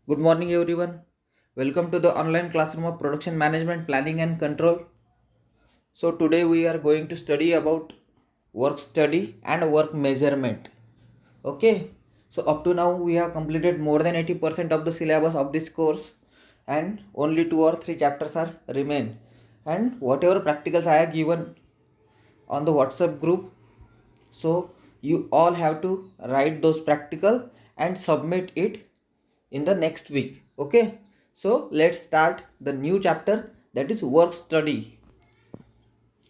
Good morning, everyone. Welcome to the online classroom of production management, planning, and control. So, today we are going to study about work study and work measurement. Okay, so up to now we have completed more than 80% of the syllabus of this course, and only 2 or 3 chapters are remain. And whatever practicals I have given on the WhatsApp group, so you all have to write those practical and submit it in the next week. Okay, so let's start the new chapter, that is work study.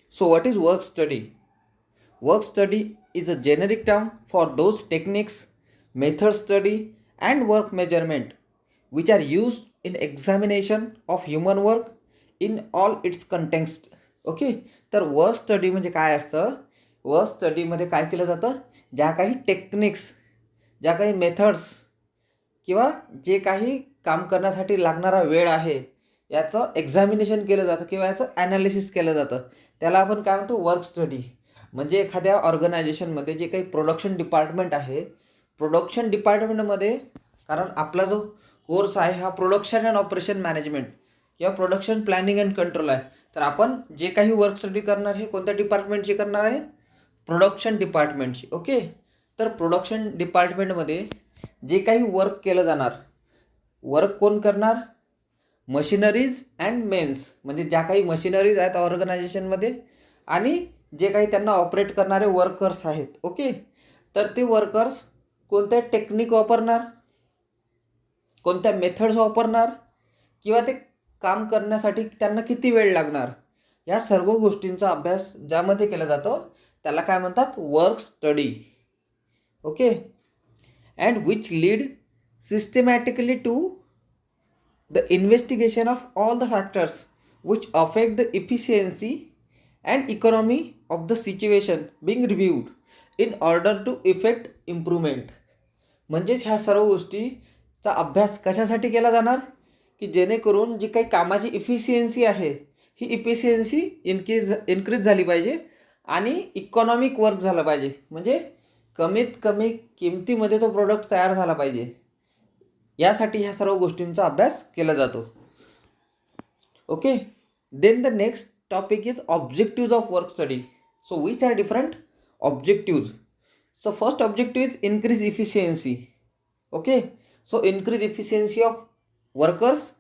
So what is work study? Work study is a generic term for those techniques, method study, and work measurement which are used in examination of human work in all its context. Okay, तर work study म्हणजे काय असतं? Work स्टडीमध्ये काय केलं जातं? ज्या काही टेक्निक्स, ज्या काही मेथड्स किंवा जे काही काम करण्यासाठी लागणारा वेळ आहे याचं एक्झामिनेशन केलं जातं किंवा याचं ॲनालिसिस केलं जातं. त्याला आपण काय म्हणतो? Work study. म्हणजे एखाद्या ऑर्गनायझेशनमध्ये जे काही प्रोडक्शन डिपार्टमेंट आहे, प्रोडक्शन डिपार्टमेंटमध्ये, कारण आपला जो कोर्स आहे हा प्रोडक्शन अँड ऑपरेशन मॅनेजमेंट किंवा प्रोडक्शन प्लॅनिंग अँड कंट्रोल आहे, तर आपण जे काही वर्क स्टडी करणार हे कोणत्या डिपार्टमेंटची करणार आहे? प्रोडक्शन डिपार्टमेंटची. ओके, तर प्रोडक्शन डिपार्टमेंटमध्ये जे काही वर्क केलं जाणार, वर्क कोण करणार? मशिनरीज अँड मेन्स, म्हणजे ज्या काही मशिनरीज आहेत ऑर्गनायझेशनमध्ये आणि जे काही त्यांना ऑपरेट करणारे वर्कर्स आहेत. ओके, तर ते वर्कर्स कोणत्या टेक्निक वापरणार, कोणत्या मेथड्स वापरणार, किंवा ते काम करण्यासाठी त्यांना किती वेळ लागणार, या सर्व गोष्टींचा अभ्यास ज्यामध्ये केला जातो त्याला काय म्हणतात? Work study. Okay, and which lead systematically to the investigation of all the factors which affect the efficiency and economy of the situation being reviewed in order to effect improvement. म्हणजेच ह्या सर्व गोष्टीचा अभ्यास कशासाठी केला जाणार? की जेणेकरून जी काही कामाची इफिशियन्सी आहे ही इफिशियन्सी इन्क्रीज झाली पाहिजे आणि इकॉनॉमिक वर्क झालं पाहिजे, म्हणजे कमीत कमी किमतीमध्ये तो प्रोडक्ट तयार झाला पाहिजे. यासाठी ह्या सर्व गोष्टींचा अभ्यास केला जातो. Okay, then the next topic is objectives of work study. So which are different objectives? So first objective is increase efficiency. Okay, so increase efficiency of workers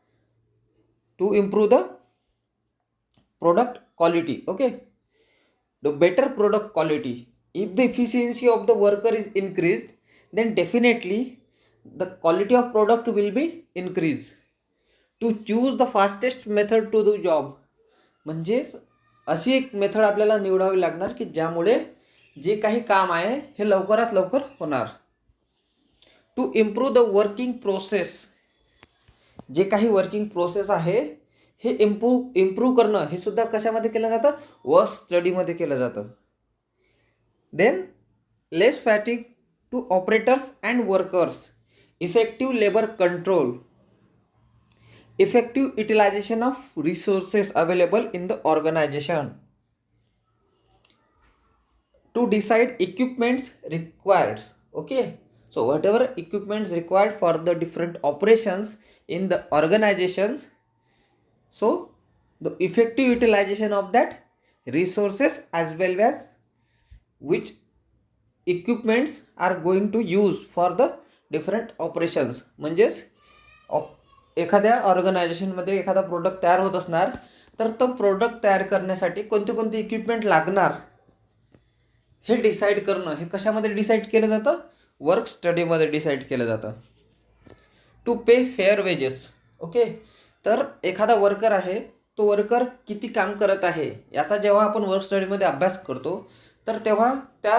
to improve the product quality. Okay, the better product quality. If the efficiency of the worker is increased, then definitely the quality of product will be increased. To choose the fastest method to do job, म्हणजेच अशी एक method आपल्याला निवडावी लागणार की ज्यामुळे जे काही काम आहे हे लवकरात लवकर होणार. To improve the working process, जे काही वर्किंग प्रोसेस आहे हे इम्प्रूव्ह करणं हे सुद्धा कशामध्ये केलं जातं? वर्क स्टडीमध्ये केलं जातं. Then less fatigue to operators and workers, effective labour control, effective utilisation of resources available in the organisation, to decide equipments required. Okay, so whatever equipments required for the different operations in the organizations, so the effective utilization of that resources as well as which equipments are going to use for the different operations. म्हणजेच एखाद्या ऑर्गनायझेशनमध्ये एखादा product तयार होत असणार, तर तो product तयार करण्यासाठी कोणते कोणते इक्विपमेंट लागणार हे डिसाईड करणं हे कशामध्ये डिसाईड केलं जातं? वर्क स्टडीमध्ये डिसाईड केलं जातं. To pay fair wages. Okay, तर एखादा वर्कर आहे, तो वर्कर किती काम करत आहे याचा जेव्हा आपण वर्क स्टडीमध्ये अभ्यास करतो तर तेव्हा त्या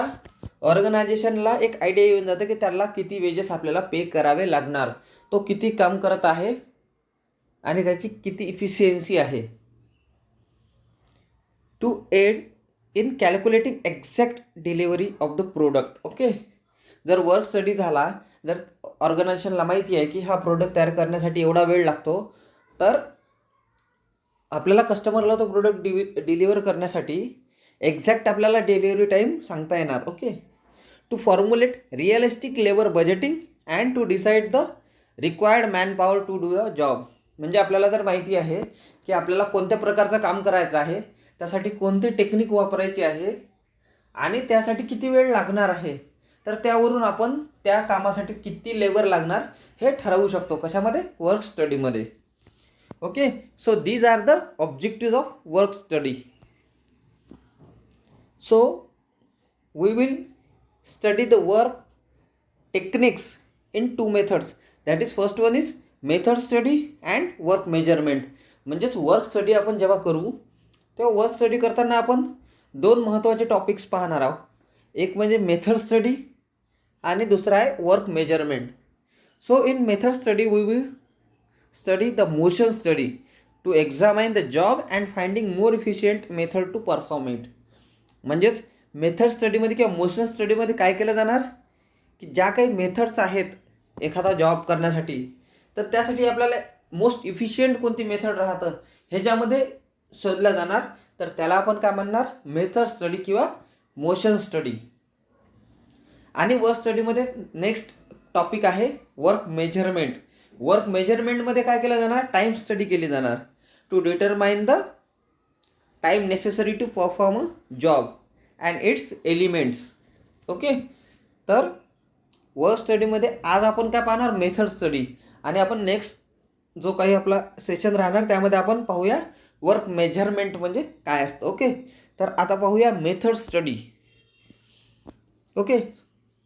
ऑर्गनायझेशनला एक आयडिया येऊन जातं की त्याला किती वेजेस आपल्याला पे करावे लागणार, तो किती काम करत आहे आणि त्याची किती इफिशियन्सी आहे. To aid in calculating exact delivery of the product. Okay, जर वर्क स्टडी झाला, जर ऑर्गनायझेशनला माहिती आहे की हा प्रोडक्ट तयार करण्यासाठी एवढा वेळ लागतो, तर आपल्याला कस्टमरला तो प्रोडक्ट डिलिव्हर करण्यासाठी एक्झॅक्ट आपल्याला डिलिव्हरी टाईम सांगता येणार. Okay, to formulate realistic labour budgeting and to decide the required manpower to do the job. म्हणजे आपल्याला जर माहिती आहे की आपल्याला कोणत्या प्रकारचं काम करायचं आहे, त्यासाठी कोणती टेक्निक वापरायची आहे आणि त्यासाठी किती वेळ लागणार आहे, तर त्यावरून आपण त्या कामासाठी किती लेबर लागणार हे ठरवू शकतो. कशामध्ये? वर्क स्टडीमध्ये. Okay, so these are the objective of work study. So we will study the work techniques in two methods. That is, first one is method study and work measurement. म्हणजेच work study आपण जेव्हा करू तेव्हा work study करताना आपण दोन महत्त्वाचे topics पाहणार आहोत. एक म्हणजे मेथड स्टडी आणि दुसरा आहे work measurement. So in method study we will study the motion study to examine the job and finding more efficient method to perform it. म्हणजेच मेथड स्टडीमध्ये किंवा मोशन स्टडीमध्ये काय केलं जाणार की ज्या काही मेथड्स आहेत एखादा जॉब करण्यासाठी, तर त्यासाठी आपल्याला मोस्ट इफिशियंट कोणती मेथड राहतं ह्याच्यामध्ये शोधल्या जाणार. तर त्याला आपण काय म्हणणार? मेथड स्टडी किंवा मोशन स्टडी. आणि वर्क स्टडीमध्ये नेक्स्ट टॉपिक आहे वर्क मेजरमेंट. वर्क मेजरमेंटमध्ये काय केलं जाणार? टाईम स्टडी केली जाणार to determine the time necessary to perform a job and its elements. Okay, तर वर्क स्टडीमध्ये आज आपण काय पाहणार? Method study. आणि आपण नेक्स्ट जो काही आपला सेशन राहणार त्यामध्ये आपण पाहूया वर्क मेजरमेंट म्हणजे काय असतं. ओके, तर आता पाहूया method study. Okay,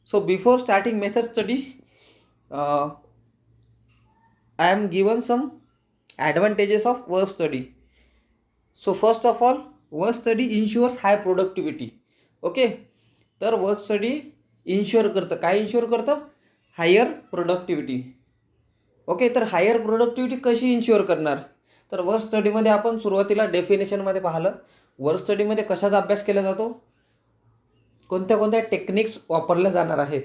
so before starting method study I am given some advantages of work study. So first of all, work study ensures high productivity. Okay, तर वर्क स्टडी इन्श्युअर करतं. काय ensure करतं? Higher productivity. Okay, तर higher productivity कशी ensure करणार? तर work स्टडीमध्ये आपण सुरुवातीला डेफिनेशनमध्ये पाहिलं वर्क स्टडीमध्ये कशाचा अभ्यास केला जातो, कोणत्या कोणत्या टेक्निक्स वापरल्या जाणार आहेत.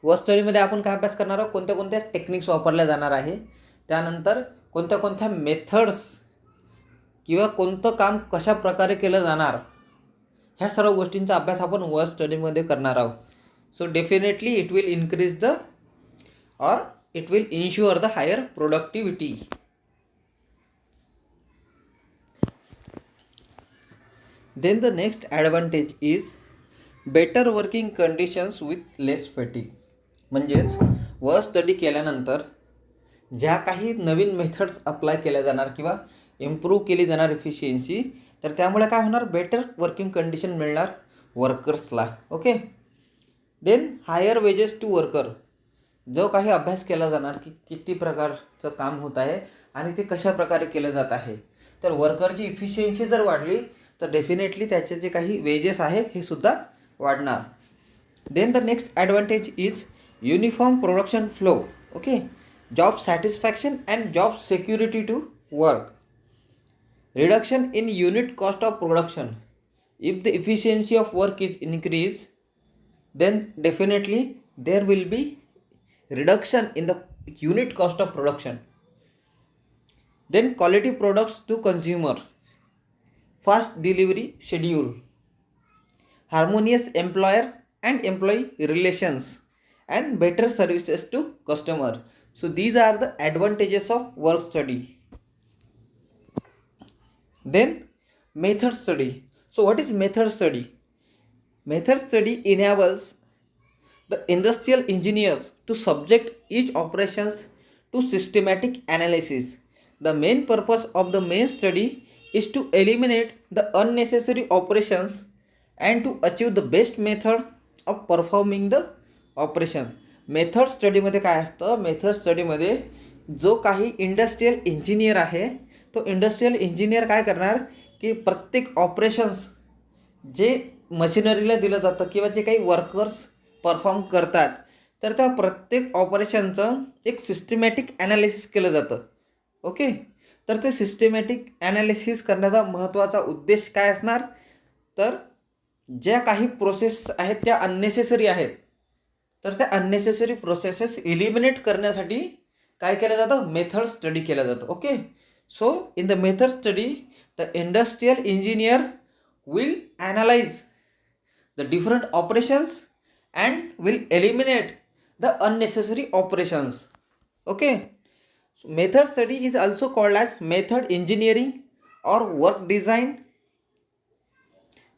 वर्क स्टडीमध्ये आपण काय अभ्यास करणार आहोत? कोणत्या कोणत्या टेक्निक्स वापरल्या जाणार आहे, त्यानंतर कोणत्या कोणत्या मेथड्स किंवा कोणतं काम कशा प्रकारे केलं जाणार, ह्या सर्व गोष्टींचा अभ्यास आपण वर्क स्टडीमध्ये करणार आहोत. So definitely it will increase the or it will ensure the higher productivity. Then the next advantage is better working conditions with less fatigue. म्हणजेच वर्क स्टडी केल्यानंतर ज्या काही नवीन मेथड्स अप्लाय केल्या जाणार किंवा इम्प्रूव्ह केली जाणार इफिशियन्सी, तर त्यामुळे काय होणार? बेटर वर्किंग कंडिशन मिळणार वर्कर्सला. Okay, then higher wages to worker. जो काही अभ्यास केला जाणार की किती प्रकारचं काम होत आहे आणि ते कशा प्रकारे केलं जात आहे, तर वर्करची इफिशियन्सी जर वाढली तर डेफिनेटली त्याचे जे काही वेजेस आहे हे सुद्धा वाढणार. Then the next advantage is uniform production flow. Okay, job satisfaction and job security to work. Reduction in unit cost of production. If the efficiency of work is increase, then definitely there will be reduction in the unit cost of production. Then quality products to consumer, fast delivery schedule, harmonious employer and employee relations, and better services to customer. So these are the advantages of work study. Then method study. So what is method study? Method study enables the industrial engineers to subject each operations to systematic analysis. The main purpose of the main study is to eliminate the unnecessary operations and to achieve the best method of performing the operation. Method स्टडीमध्ये काय असतं? Method स्टडीमध्ये जो काही industrial engineer आहे तो industrial engineer काय करणार की प्रत्येक ऑपरेशन्स जे मशिनरीला दिलं जातं किंवा जे काही वर्कर्स परफॉर्म करतात, तर त्या प्रत्येक ऑपरेशनचं एक सिस्टमॅटिक ॲनालिसिस केलं जातं. ओके, तर ते सिस्टमॅटिक ॲनालिसिस करण्याचा महत्त्वाचा उद्देश काय असणार? तर ज्या काही प्रोसेस आहेत त्या अननेसेसरी आहेत, तर त्या अननेसेसरी प्रोसेसेस इलिमिनेट करण्यासाठी काय केलं जातं? मेथड स्टडी केलं जातं. Okay, so in the method study the industrial engineer will analyze the different operations and will eliminate the unnecessary operations. Okay. So method study is also called as method engineering or work design.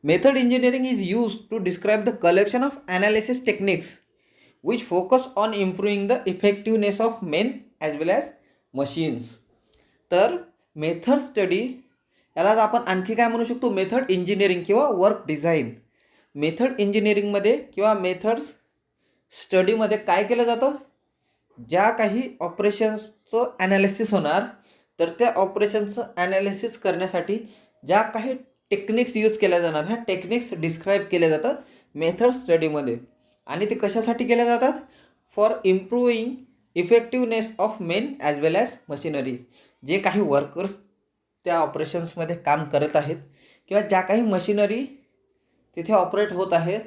Method engineering is used to describe the collection of analysis techniques which focus on improving the effectiveness of men as well as machines. तर method study यालाच आपण आणखी काय म्हणू शकतो, method engineering किंवा work design. Method इंजिनिअरिंगमध्ये किंवा मेथड्स स्टडीमध्ये काय केलं जातं, ज्या काही ऑपरेशन्सचं ॲनालिसिस होणार तर त्या ऑपरेशन्सचं ॲनालिसिस करण्यासाठी ज्या काही टेक्निक्स यूज केल्या जाणार, ह्या टेक्निक्स डिस्क्राईब केल्या जातात मेथड स्टडीमध्ये. आणि ते कशासाठी केल्या जातात, for improving effectiveness of main as well as machineries. जे काही वर्कर्स त्या ऑपरेशन्समध्ये काम करत आहेत किंवा ज्या काही मशिनरी तिथे ऑपरेट होत आहेत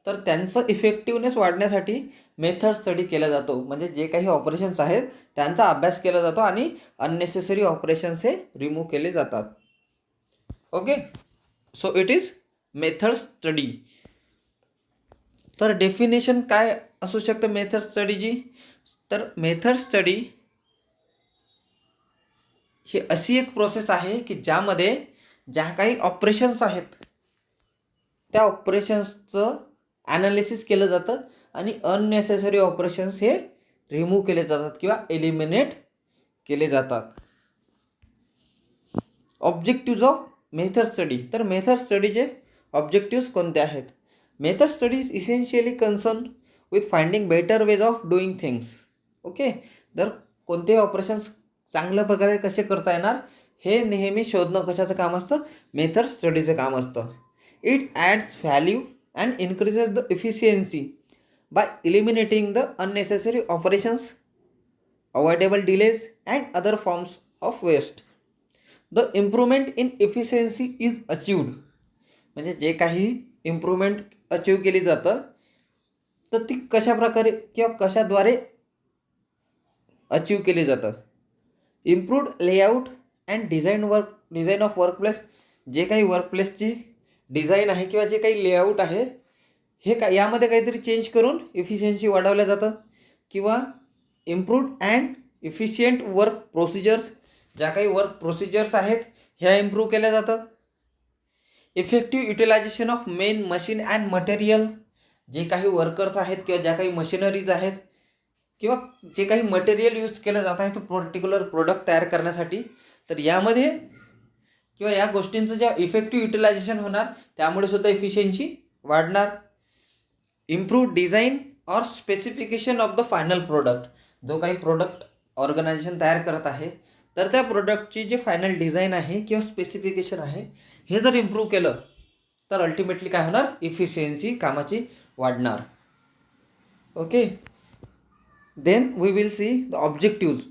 तर त्यांचं इफेक्टिवनेस वाढण्यासाठी मेथड स्टडी केला जातो. म्हणजे जे काही ऑपरेशन्स आहेत त्यांचा अभ्यास केला जातो आणि अननेसेसरी ऑपरेशन्स हे रिमूव्ह केले जातात. Okay, so it is method study. तर डेफिनेशन काय असू शकतं मेथड स्टडीची, तर मेथड स्टडी ही अशी एक प्रोसेस आहे की ज्यामध्ये ज्या काही ऑपरेशन्स आहेत त्या ऑपरेशन्सचं ॲनालिसिस केलं जातं आणि अननेसेसरी ऑपरेशन्स हे रिमूव्ह केले जातात किंवा एलिमिनेट केले जातात. Objectives of method study. तर मेथड स्टडीचे ऑब्जेक्टिव्ज कोणते आहेत. Method study is essentially concern with finding better ways of doing things. Okay, तर कोणतेही ऑपरेशन्स चांगल्या प्रकारे कसे करता येणार हे नेहमी शोधणं कशाचं काम असतं, मेथड स्टडीचं काम असतं. It adds value and increases the efficiency by eliminating the unnecessary operations, avoidable delays and other forms of waste. The improvement in efficiency is achieved. म्हणजे जे काही इम्प्रूव्हमेंट अचीव केली जातं तर ती कशाप्रकारे किंवा कशाद्वारे अचीव केली जातं. Improved layout and design of workplace. जे काही वर्कप्लेसची डिझाईन आहे किंवा जे काही लेआउट आहे हे यामध्ये काहीतरी चेंज करून इफिशियन्सी वाढवलं जातं. किंवा improved and efficient work procedures. ज्या काही वर्क प्रोसिजर्स आहेत ह्या इम्प्रूव्ह केल्या जातं. Effective utilisation of men machine and material. जे काही वर्कर्स आहेत किंवा ज्या काही मशिनरीज आहेत किंवा जे काही मटेरियल यूज केलं जात आहे तो पर्टिक्युलर प्रोडक्ट तयार करण्यासाठी, तर यामध्ये किंवा या गोष्टींचं ज्या इफेक्टिव्ह युटिलायझेशन होणार त्यामुळे सुद्धा इफिशियन्सी वाढणार. Improve design or specification of the final product. जो काही प्रोडक्ट ऑर्गनायझेशन तयार करत आहे तर त्या प्रोडक्टची जे फायनल डिझाईन आहे किंवा स्पेसिफिकेशन आहे हे जर इम्प्रूव्ह केलं तर अल्टिमेटली काय होणार, इफिशियन्सी कामाची वाढणार. Okay, then we will see the objectives.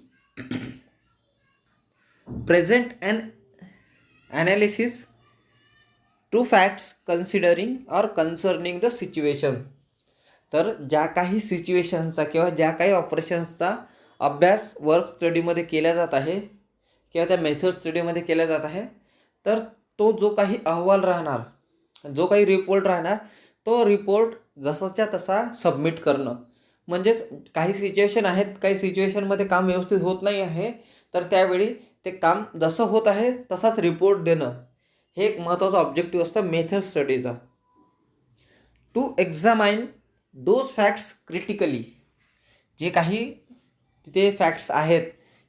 Present and analysis to facts considering or concerning the situation. तर ज्या काही सिच्युएशनचा किंवा ज्या काही ऑपरेशन्सचा अभ्यास वर्क स्टडीमध्ये केला जात आहे किंवा त्या मेथड स्टडीमध्ये केला जात आहे तर तो जो काही अहवाल राहणार, जो काही रिपोर्ट राहणार तो रिपोर्ट जसाच्या तसा सबमिट करणं. म्हणजेच काही सिच्युएशन आहेत, काही सिच्युएशनमध्ये काम व्यवस्थित होत नाही आहे तर त्यावेळी ते काम जसं होत आहे तसाच रिपोर्ट देणं हे एक महत्त्वाचं ऑब्जेक्टिव्ह असतं मेथड स्टडीचा. To examine those facts critically. जे काही तिथे फॅक्ट्स आहेत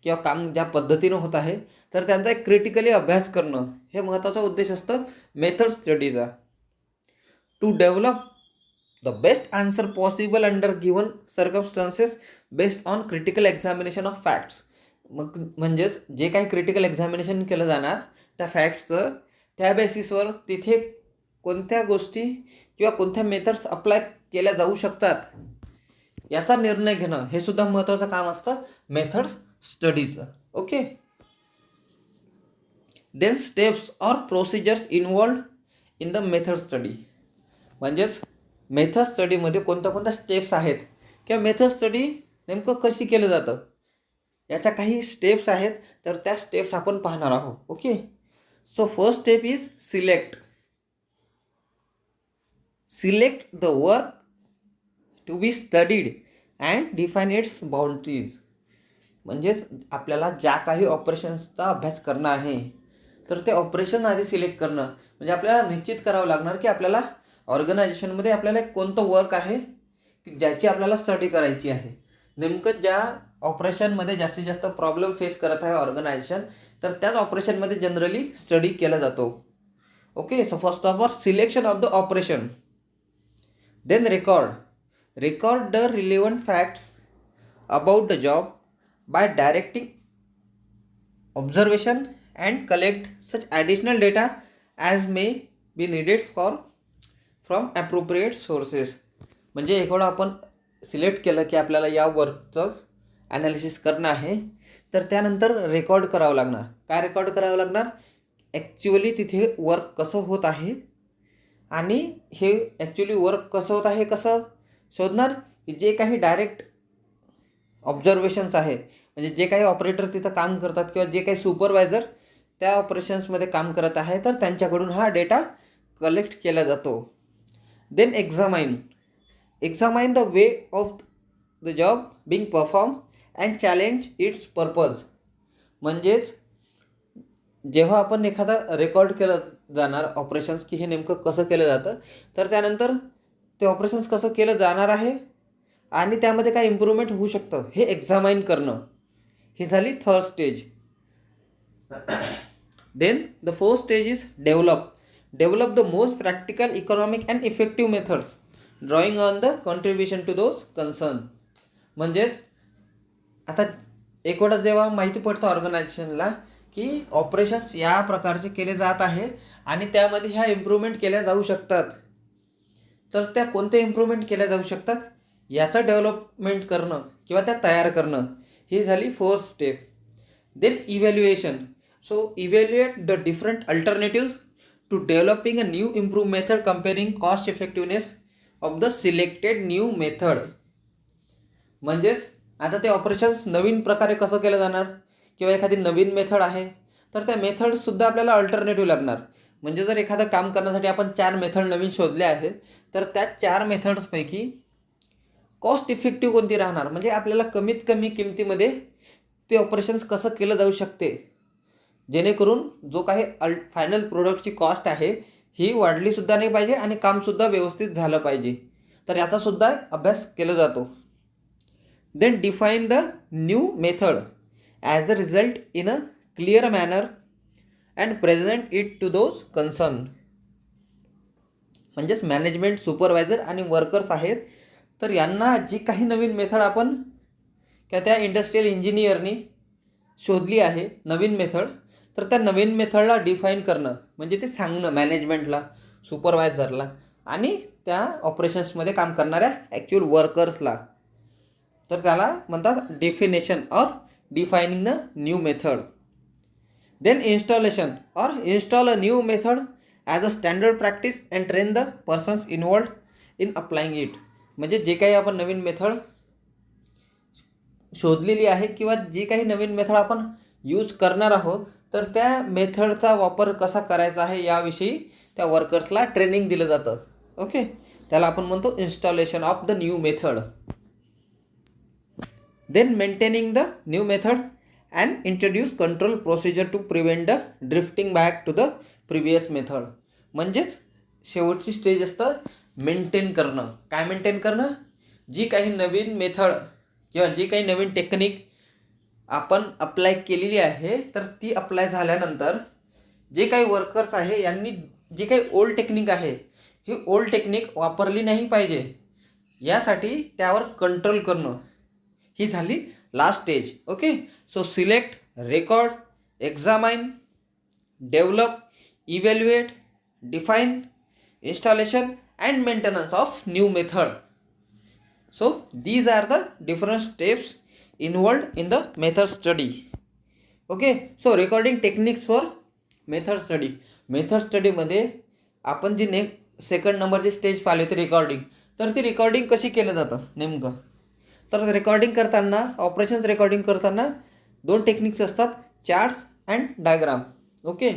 किंवा काम ज्या पद्धतीनं होत आहे तर त्यांचा एक क्रिटिकली अभ्यास करणं हे महत्त्वाचा उद्देश असतं मेथड स्टडीचा. To develop the best answer possible under given circumstances based on critical examination of facts. मग म्हणजेच जे काही क्रिटिकल एक्झामिनेशन केलं जाणार त्या फॅक्ट्सचं त्या बेसिसवर तिथे कोणत्या गोष्टी किंवा कोणत्या मेथड्स अप्लाय केल्या जाऊ शकतात याचा निर्णय घेणं हे सुद्धा महत्त्वाचं काम असतं मेथड स्टडीचं. Okay, then steps or procedures involved in the method study. म्हणजेच मेथड स्टडीमध्ये कोणत्या स्टेप्स आहेत किंवा मेथड स्टडी नेमकं कशी केलं जातं याच्या काही स्टेप्स आहेत तर त्या स्टेप्स आपण पाहणार आहोत. Okay, so first step is select the work to be studied and define its boundaries. म्हणजेच आपल्याला ज्या काही ऑपरेशन्सचा अभ्यास करणं आहे तर ते ऑपरेशन आधी सिलेक्ट करणं, म्हणजे आपल्याला निश्चित करावं लागणार की आपल्याला ऑर्गनायझेशनमध्ये आपल्याला कोणतं वर्क आहे की ज्याची आपल्याला स्टडी करायची आहे. नेमकं ज्या ऑपरेशनमध्ये जास्तीत जास्त प्रॉब्लेम फेस करत आहे ऑर्गनायझेशन, तर त्याच ऑपरेशनमध्ये जनरली स्टडी केला जातो. Okay, so first of all selection of the operation, then record the relevant facts about the job by directing observation and collect such additional data as may be needed from appropriate sources. म्हणजे एवढं आपण select केलं की आपल्याला या वर्कचं analysis करणं आहे, तर त्यानंतर रेकॉर्ड करावं लागणार. काय रेकॉर्ड करावं लागणार? ॲक्च्युअली तिथे वर्क कसं होत आहे, आणि हे ॲक्च्युअली वर्क कसं होत आहे कसं शोधणार की जे काही डायरेक्ट ऑब्झर्वेशन्स आहे, म्हणजे जे काही ऑपरेटर तिथं काम करतात किंवा जे काही सुपरवायझर त्या ऑपरेशन्समध्ये काम करत आहे, तर त्यांच्याकडून हा डेटा कलेक्ट केला जातो. Then examine the way of the job being perform and challenge its purpose. म्हणजेच जेव्हा आपण एखादा रेकॉर्ड केलं जाणार ऑपरेशन्स की हे नेमकं कसं केलं जातं, तर त्यानंतर ते ऑपरेशन्स कसं केलं जाणार आहे आणि त्यामध्ये काय इम्प्रूव्हमेंट होऊ शकतं हे एक्झामाइन करणं, ही झाली third stage. Then the fourth stage is develop the most practical, economic and effective methods drawing on the contribution to those concern. म्हणजेच आता एक वेळा जेव्हा माहिती पडतं ऑर्गनायझेशनला की ऑपरेशन्स या प्रकारचे केले जात आहे आणि त्यामध्ये ह्या इम्प्रूव्हमेंट केल्या जाऊ शकतात, तर त्या कोणत्या इम्प्रूव्हमेंट केल्या जाऊ शकतात याचं डेव्हलपमेंट करणं किंवा त्या तयार करणं, ही झाली fourth step. Then evaluation. So evaluate the different alternatives to developing a new improve method, comparing cost effectiveness of the selected new method. म्हणजेच आता ते ऑपरेशन्स नवीन प्रकारे कसं केलं जाणार किंवा एखादी नवीन मेथड आहे, तर त्या मेथडसुद्धा आपल्याला अल्टरनेटिव्ह लागणार. म्हणजे जर एखादं काम करण्यासाठी आपण 4 मेथड नवीन शोधले आहेत, तर त्या 4 मेथड्सपैकी कॉस्ट इफेक्टिव्ह कोणती राहणार, म्हणजे आपल्याला कमीत कमी किमतीमध्ये ते ऑपरेशन्स कसं केलं जाऊ शकते, जेणेकरून जो काही फायनल प्रोडक्टची कॉस्ट आहे ही वाढलीसुद्धा नाही पाहिजे आणि कामसुद्धा व्यवस्थित झालं पाहिजे, तर याचासुद्धा अभ्यास केला जातो. Then define the new method as the result in a clear manner and present it to those concern. म्हणजेच मॅनेजमेंट, सुपरवायझर आणि वर्कर्स आहेत, तर यांना जी काही नवीन मेथड आपण किंवा त्या इंडस्ट्रियल इंजिनियरनी शोधली आहे नवीन मेथड, तर त्या नवीन मेथडला डिफाईन करणं, म्हणजे ते सांगणं मॅनेजमेंटला, सुपरवायझरला आणि त्या ऑपरेशन्समध्ये काम करणाऱ्या ॲक्च्युअल वर्कर्सला, तर त्याला म्हणतात definition or defining the new method. Then install a new method as a standard practice and train the persons involved in applying it. म्हणजे जे काही आपण नवीन मेथड शोधलेली आहे किंवा जी काही नवीन मेथड आपण यूज करणार आहोत, तर त्या मेथडचा वापर कसा करायचा आहे याविषयी त्या वर्कर्सला ट्रेनिंग दिलं जातं. ओके, त्याला आपण म्हणतो installation of the new method. Then maintaining the new method and introduce control procedure to prevent the drifting back to the previous method. म्हणजेच शेवटची स्टेज असतं मेंटेन करणं. काय मेंटेन करणं? जी काही नवीन मेथड किंवा जी काही नवीन टेक्निक आपण अप्लाय केलेली आहे, तर ती अप्लाय झाल्यानंतर जे काही वर्कर्स आहे यांनी जी काही ओल्ड टेक्निक आहे ही ओल्ड टेक्निक वापरली नाही पाहिजे, यासाठी त्यावर कंट्रोल करणं, ही झाली last stage. Okay, so select, record, examine, develop, evaluate, define, installation and maintenance of new method. So these are the different steps involved in the method study. Okay, so recording techniques for method study. Method स्टडीमध्ये आपण जी second नंबरची stage पाहिली होती recording, तर ती recording कशी केलं जातं नेमकं, तर रेकॉर्डिंग करताना, ऑपरेशन्स रेकॉर्डिंग करताना 2 टेक्निक्स असतात, चार्ट्स अँड डायग्राम. ओके,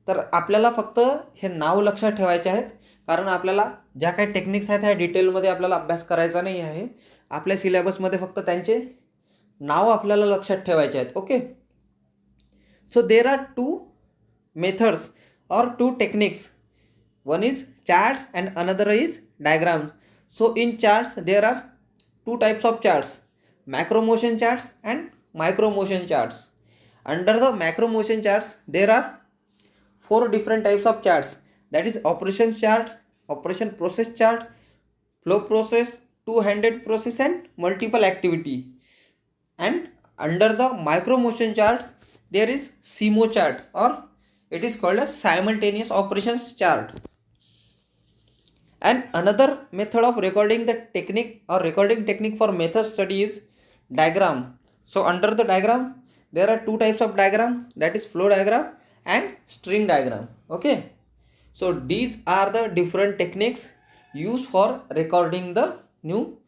तर आपल्याला फक्त हे नाव लक्षात ठेवायचे आहेत कारण आपल्याला ज्या काही टेक्निक्स आहेत ह्या डिटेलमध्ये आपल्याला अभ्यास करायचा नाही आहे. आपल्या सिलेबसमध्ये फक्त त्यांचे नाव आपल्याला लक्षात ठेवायचे आहेत. Okay. So there are two methods or two techniques. One is charts and another is diagrams. So in charts there are two types of charts, macro motion charts and micro motion charts. Under the macro motion charts there are four different types of charts, that is operations chart, operation process chart, flow process, two-handed process and multiple activity. And under the micro motion chart there is CMO chart, or it is called as simultaneous operations chart. And another method of recording the technique or recording technique for method study is diagram. So under the diagram there are two types of diagram, that is flow diagram and string diagram. Okay, so these are the different techniques used for recording the new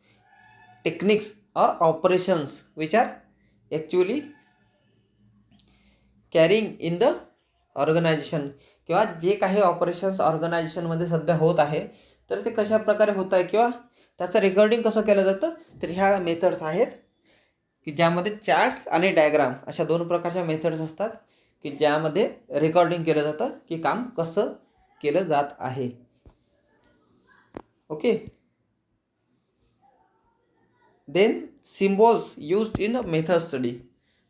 techniques or operations which are actually carrying in the organisation, किंवा जे काही operations ऑर्गनायझेशनमध्ये सध्या होत आहे तर ते कशा प्रकारे होत आहे किंवा त्याचं रेकॉर्डिंग कसं केलं जातं. तर ह्या मेथड्स आहेत की ज्यामध्ये चार्ट्स आणि डायग्राम अशा दोन प्रकारच्या मेथड्स असतात की ज्यामध्ये रेकॉर्डिंग केलं जातं की काम कसं केलं जात आहे. Okay. Then symbols used in method study.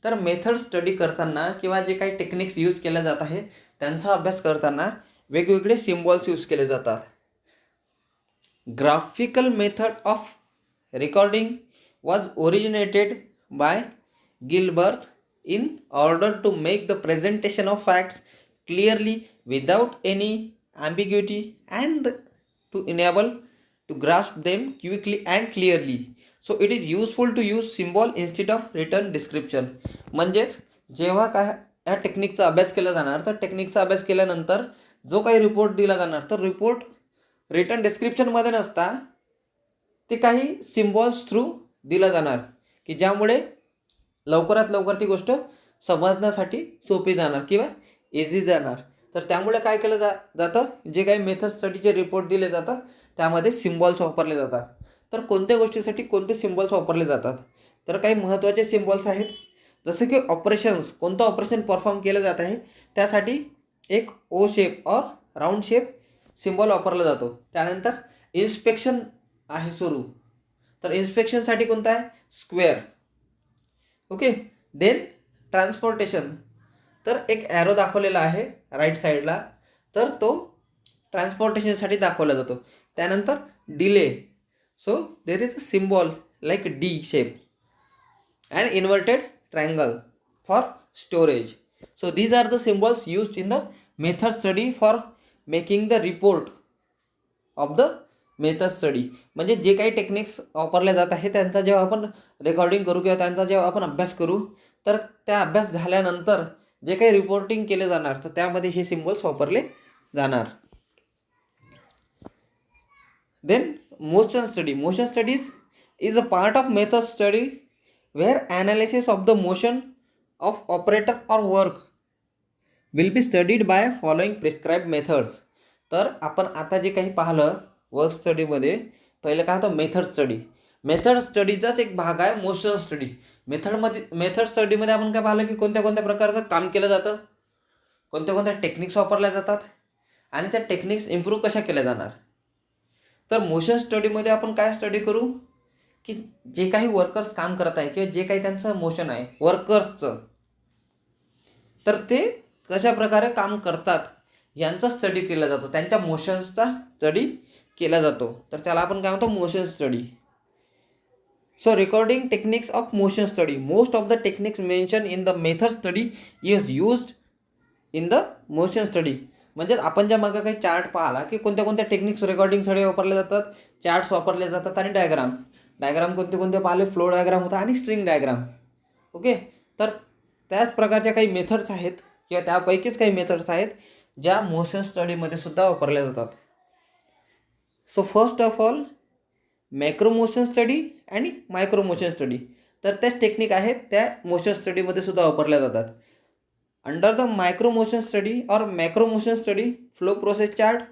तर मेथड स्टडी करताना किंवा जे काही टेक्निक्स यूज केल्या जात आहे त्यांचा अभ्यास करताना वेगवेगळे सिम्बॉल्स यूज केले जातात. Graphical method of recording was originated by Gilbreth in order to make the presentation of facts clearly without any ambiguity and to enable to grasp them quickly and clearly. So it is useful to use symbol instead of written description. म्हणजेच जेव्हा काय या टेक्निकचा अभ्यास केला जाणार तर टेक्निकचा अभ्यास केल्यानंतर जो काही रिपोर्ट दिला जाणार तर रिपोर्ट रिटन डिस्क्रिप्शनमध्ये नसता ते काही सिम्बॉल्स थ्रू दिला जाणार की ज्यामुळे लवकरात लवकर ती गोष्ट समजण्यासाठी सोपी जाणार किंवा इझी जाणार. तर त्यामुळे काय केलं जातं, जे काही मेथड स्टडीचे रिपोर्ट दिले जातात त्यामध्ये सिम्बॉल्स वापरले जातात. तर कोणत्या गोष्टीसाठी कोणते सिम्बॉल्स वापरले जातात, तर काही महत्त्वाचे सिम्बॉल्स आहेत. जसे की ऑपरेशन्स, कोणतं ऑपरेशन परफॉर्म केलं जात आहे त्यासाठी एक ओ शेप और राऊंड शेप सिम्बॉल वापरला जातो. त्यानंतर इन्स्पेक्शन आहे सुरू, तर इन्स्पेक्शनसाठी कोणता आहे स्क्वेअर. ओके. देन ट्रान्सपोर्टेशन, तर एक ॲरो दाखवलेला आहे राईट साईडला, तर तो ट्रान्सपोर्टेशनसाठी दाखवला जातो. त्यानंतर delay, so there is a symbol like D shape and inverted triangle for storage. So these are the symbols used in the method study for making the report of the method study. म्हणजे जे काही techniques वापरल्या जात आहे त्यांचा जेव्हा आपण recording करू किंवा त्यांचा जेव्हा आपण अभ्यास करू तर त्या अभ्यास झाल्यानंतर जे काही रिपोर्टिंग केले जाणार तर त्यामध्ये हे सिम्बॉल्स वापरले जाणार. Then motion study. Motion studies is a part of method study where analysis of the motion of operator or work will be studied by following prescribe methods. तर आपण आता जे काही पाहिलं वर्क स्टडीमध्ये, पहिलं काय होतं मेथड स्टडी. मेथड स्टडीचाच एक भाग आहे मोशन स्टडी. मेथड स्टडीमध्ये आपण काय पाहिलं की कोणत्या कोणत्या प्रकारचं काम केलं जातं, कोणत्या कोणत्या टेक्निक्स वापरल्या जातात आणि त्या टेक्निक्स इम्प्रूव्ह कशा केल्या जाणार. तर मोशन स्टडीमध्ये आपण काय स्टडी करू की जे काही वर्कर्स काम करत आहे किंवा जे काही त्यांचं मोशन आहे वर्कर्सचं, तर ते कशा प्रकारे काम करतात यांचा स्टडी केला जातो, त्यांच्या मोशन्सचा स्टडी केला जातो. तर त्याला आपण काय म्हणतो motion study. So recording techniques of motion study. Most of the techniques mention in the method study is used in the motion study. म्हणजे आपण ज्या मागं काही चार्ट पाहिला की कोणत्या कोणत्या टेक्निक्स रेकॉर्डिंगसाठी वापरले जातात, चार्ट्स वापरले जातात आणि डायग्राम कोणते कोणते पाहिले, फ्लो डायग्राम होता आणि स्ट्रिंग डायग्राम. ओके. तर त्याच प्रकारच्या काही मेथड्स आहेत किंवा त्यापैकीच काही मेथड्स आहेत ज्या मोशन स्टडीमध्ये सुद्धा वापरल्या जातात. So first of all macro motion study आणि मायक्रो मोशन स्टडी, तर त्याच टेक्निक आहेत त्या मोशन स्टडीमध्ये सुद्धा वापरल्या जातात. Under the micro motion study or macro motion study flow process chart,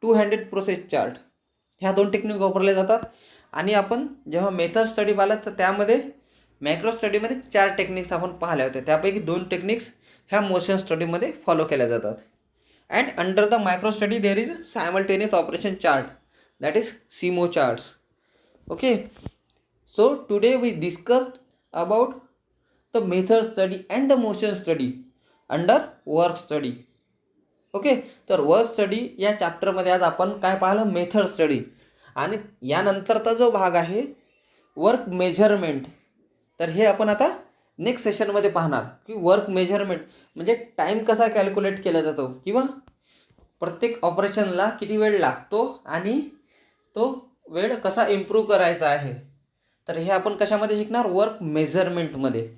two handed process chart, ह्या 2 टेक्निक वापरल्या जातात. आणि आपण जेव्हा मेथड स्टडी पाहिला तर त्यामध्ये मॅक्रो स्टडीमध्ये 4 टेक्निक्स आपण पाहिल्या होत्या. त्यापैकी 2 टेक्निक्स ह्या मोशन स्टडीमध्ये फॉलो केल्या जातात. And under the micro study there is simultaneous operation chart, that is SIMO charts. Okay, so today we discussed about the method study and the motion study under work study. Okay, तर work study या चॅप्टरमध्ये आज आपण काय पाहिलं, method study. आणि यानंतरचा जो भाग आहे वर्क मेजरमेंट, तर हे आपण आता नेक्स्ट सेशनमध्ये पाहणार की वर्क मेजरमेंट म्हणजे टाईम कसा कॅल्क्युलेट केला जातो किंवा प्रत्येक ऑपरेशनला किती वेळ लागतो आणि तो वेळ कसा इम्प्रूव्ह करायचा आहे. तर हे आपण कशामध्ये शिकणार, वर्क मेजरमेंटमध्ये.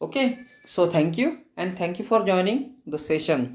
Okay, so thank you and thank you for joining the session.